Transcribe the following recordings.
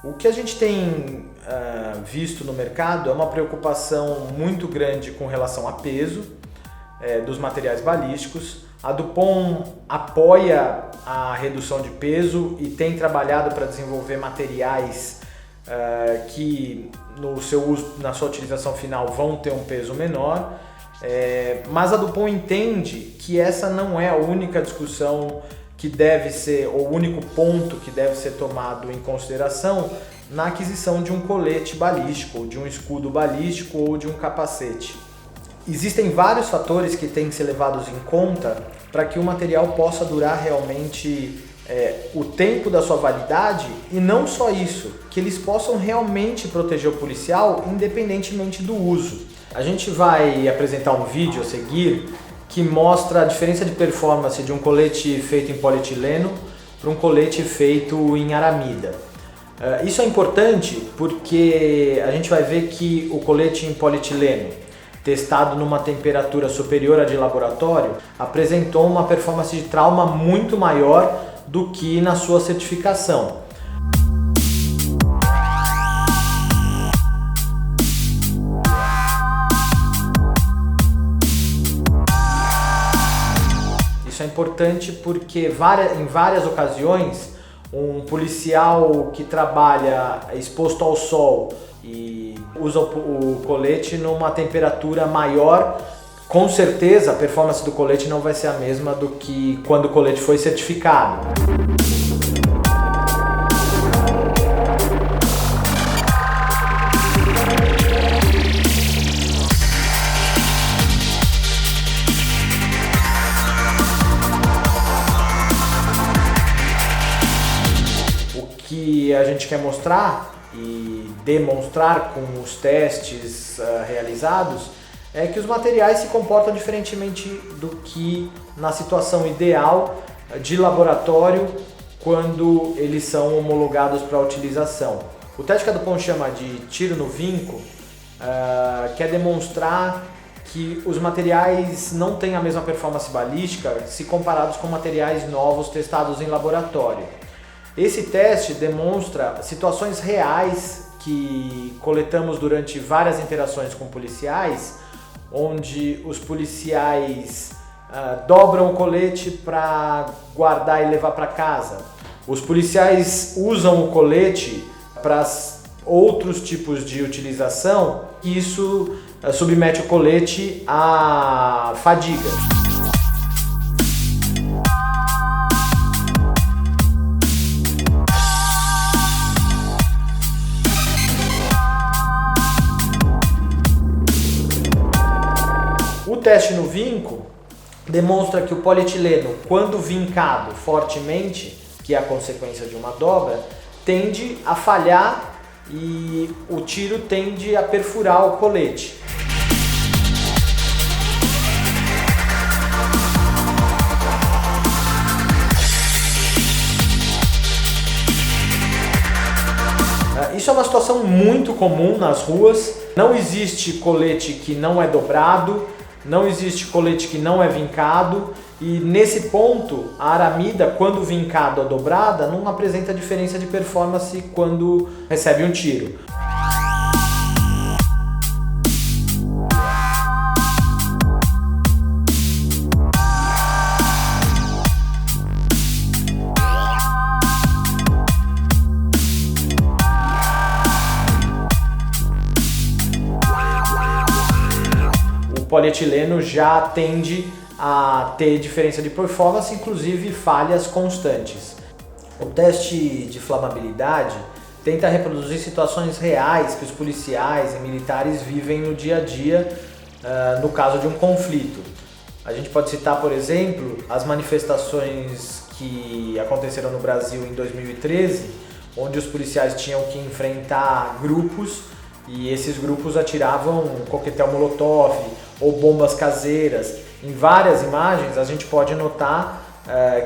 O que a gente tem visto no mercado é uma preocupação muito grande com relação a peso dos materiais balísticos. A DuPont apoia a redução de peso e tem trabalhado para desenvolver materiais que no seu uso, na sua utilização final vão ter um peso menor, mas a DuPont entende que essa não é a única discussão que deve ser, ou o único ponto que deve ser tomado em consideração na aquisição de um colete balístico, de um escudo balístico ou de um capacete. Existem vários fatores que têm que ser levados em conta para que o material possa durar realmente o tempo da sua validade, e não só isso, que eles possam realmente proteger o policial independentemente do uso. A gente vai apresentar um vídeo a seguir que mostra a diferença de performance de um colete feito em polietileno para um colete feito em aramida. Isso é importante porque a gente vai ver que o colete em polietileno, testado numa temperatura superior à de laboratório, apresentou uma performance de trauma muito maior do que na sua certificação. Isso é importante porque em várias ocasiões um policial que trabalha exposto ao sol e usa o colete numa temperatura maior, com certeza a performance do colete não vai ser a mesma do que quando o colete foi certificado. O que a gente quer mostrar e demonstrar com os testes realizados é que os materiais se comportam diferentemente do que na situação ideal de laboratório quando eles são homologados para utilização. O teste que a DuPont chama de tiro no vinco quer demonstrar que os materiais não têm a mesma performance balística se comparados com materiais novos testados em laboratório. Esse teste demonstra situações reais que coletamos durante várias interações com policiais, onde os policiais dobram o colete para guardar e levar para casa. Os policiais usam o colete para outros tipos de utilização e isso submete o colete à fadiga. O teste no vinco demonstra que o polietileno, quando vincado fortemente, que é a consequência de uma dobra, tende a falhar e o tiro tende a perfurar o colete. Isso é uma situação muito comum nas ruas. Não existe colete que não é dobrado, não existe colete que não é vincado, e nesse ponto a aramida, quando vincada ou dobrada, não apresenta diferença de performance quando recebe um tiro. O polietileno já tende a ter diferença de performance, inclusive falhas constantes. O teste de flamabilidade tenta reproduzir situações reais que os policiais e militares vivem no dia a dia, no caso de um conflito. A gente pode citar, por exemplo, as manifestações que aconteceram no Brasil em 2013, onde os policiais tinham que enfrentar grupos e esses grupos atiravam coquetel molotov ou bombas caseiras. Em várias imagens a gente pode notar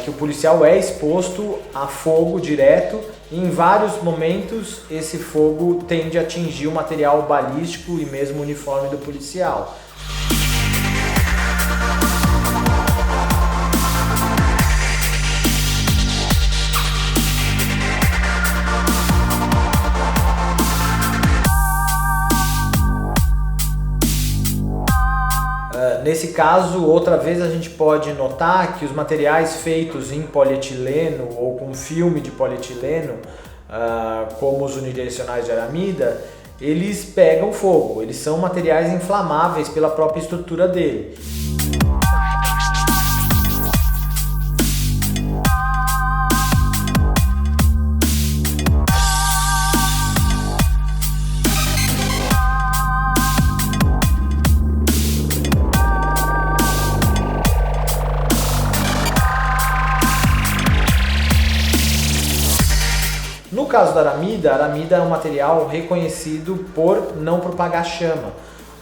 que o policial é exposto a fogo direto e em vários momentos esse fogo tende a atingir o material balístico e mesmo o uniforme do policial. nesse caso, outra vez a gente pode notar que os materiais feitos em polietileno ou com filme de polietileno, como os unidirecionais de aramida, eles pegam fogo, eles são materiais inflamáveis pela própria estrutura dele. No caso da aramida, a aramida é um material reconhecido por não propagar chama,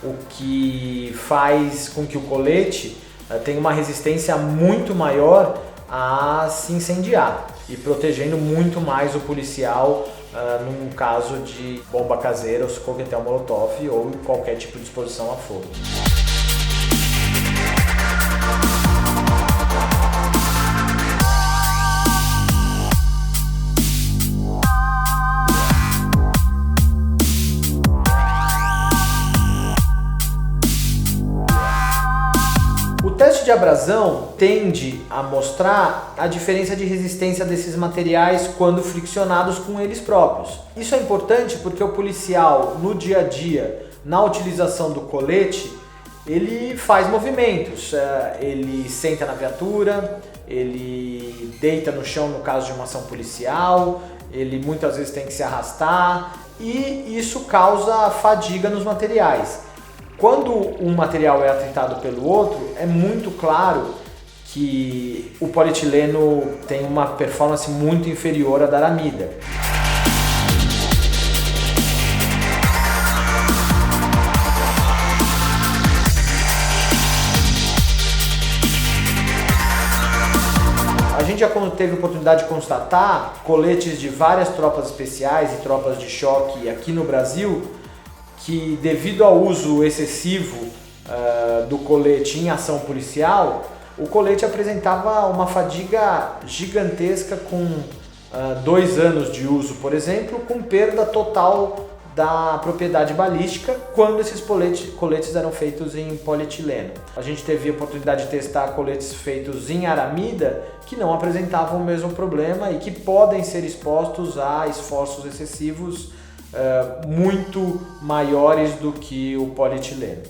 o que faz com que o colete tenha uma resistência muito maior a se incendiar e protegendo muito mais o policial num caso de bomba caseira, ou coquetel molotov ou qualquer tipo de exposição a fogo. O teste de abrasão tende a mostrar a diferença de resistência desses materiais quando friccionados com eles próprios. Isso é importante porque o policial, no dia a dia, na utilização do colete, ele faz movimentos. Ele senta na viatura, ele deita no chão no caso de uma ação policial, ele muitas vezes tem que se arrastar e isso causa fadiga nos materiais. Quando um material é atritado pelo outro, é muito claro que o polietileno tem uma performance muito inferior à da aramida. A gente já teve a oportunidade de constatar coletes de várias tropas especiais e tropas de choque aqui no Brasil que, devido ao uso excessivo do colete em ação policial, o colete apresentava uma fadiga gigantesca com 2 anos de uso, por exemplo, com perda total da propriedade balística quando esses coletes eram feitos em polietileno. A gente teve a oportunidade de testar coletes feitos em aramida que não apresentavam o mesmo problema e que podem ser expostos a esforços excessivos muito maiores do que o polietileno.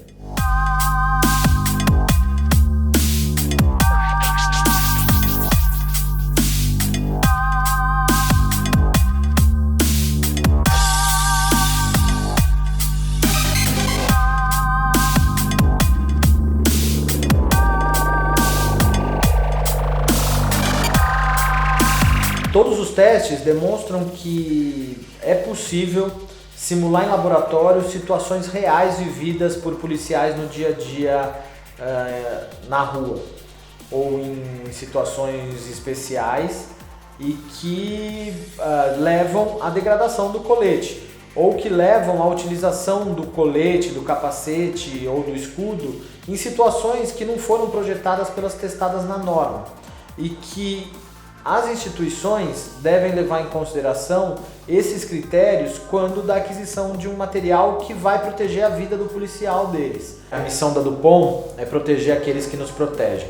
Todos os testes demonstram que é possível simular em laboratório situações reais vividas por policiais no dia a dia na rua ou em situações especiais e que levam à degradação do colete ou que levam à utilização do colete, do capacete ou do escudo em situações que não foram projetadas pelas testadas na norma e que as instituições devem levar em consideração esses critérios quando da aquisição de um material que vai proteger a vida do policial deles. A missão da DuPont é proteger aqueles que nos protegem.